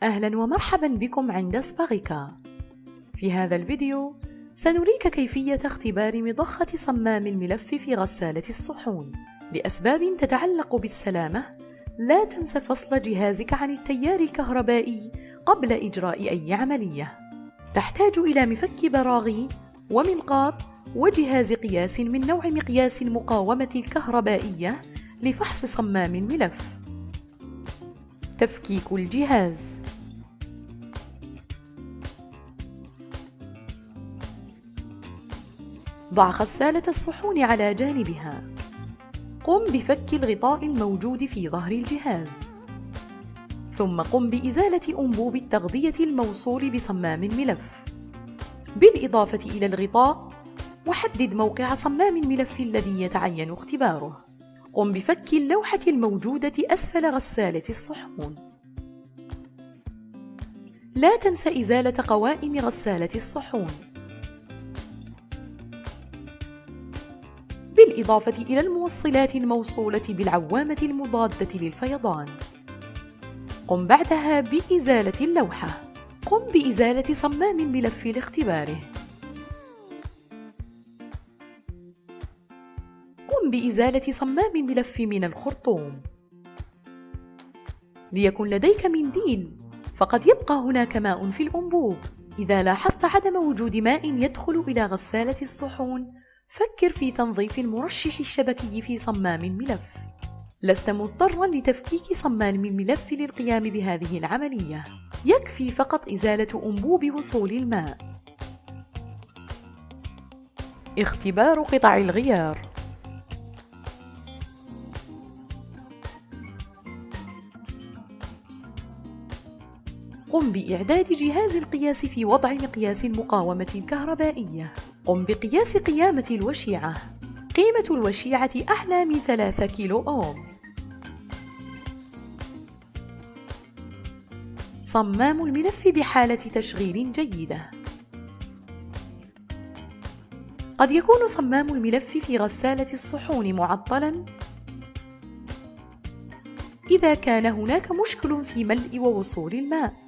أهلا ومرحبا بكم عند سباغيكا. في هذا الفيديو سنريك كيفية اختبار مضخة صمام الملف في غسالة الصحون. لأسباب تتعلق بالسلامة لا تنس فصل جهازك عن التيار الكهربائي قبل إجراء أي عملية. تحتاج إلى مفك براغي ومنقاط وجهاز قياس من نوع مقياس المقاومة الكهربائية لفحص صمام الملف. تفكيك الجهاز. ضع غسالة الصحون على جانبها. قم بفك الغطاء الموجود في ظهر الجهاز، ثم قم بإزالة أنبوب التغذية الموصول بصمام الملف، بالإضافة إلى الغطاء، وحدد موقع صمام الملف الذي يتعين اختباره. قم بفك اللوحة الموجودة أسفل غسالة الصحون. لا تنس إزالة قوائم غسالة الصحون، بالإضافة إلى الموصلات الموصولة بالعوامة المضادة للفيضان. قم بعدها بإزالة اللوحة. قم بإزالة صمام الملف لاختباره. قم بإزالة صمام الملف من الخرطوم. ليكن لديك منديل، فقد يبقى هناك ماء في الأنبوب. إذا لاحظت عدم وجود ماء يدخل إلى غسالة الصحون، فكر في تنظيف المرشح الشبكي في صمام الملف. لست مضطرا لتفكيك صمام الملف للقيام بهذه العملية، يكفي فقط إزالة أنبوب وصول الماء. اختبار قطع الغيار. قم بإعداد جهاز القياس في وضع مقياس المقاومة الكهربائية. قم بقياس قيامة الوشيعة. قيمة الوشيعة أعلى من 3 كيلو أوم. صمام الملف بحالة تشغيل جيدة. قد يكون صمام الملف في غسالة الصحون معطلاً إذا كان هناك مشكل في ملء ووصول الماء.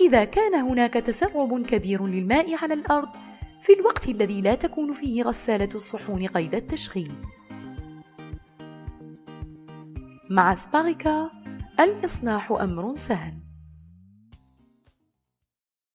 إذا كان هناك تسرب كبير للماء على الأرض في الوقت الذي لا تكون فيه غسالة الصحون قيد التشغيل. مع سباغيكا الإصلاح أمر سهل.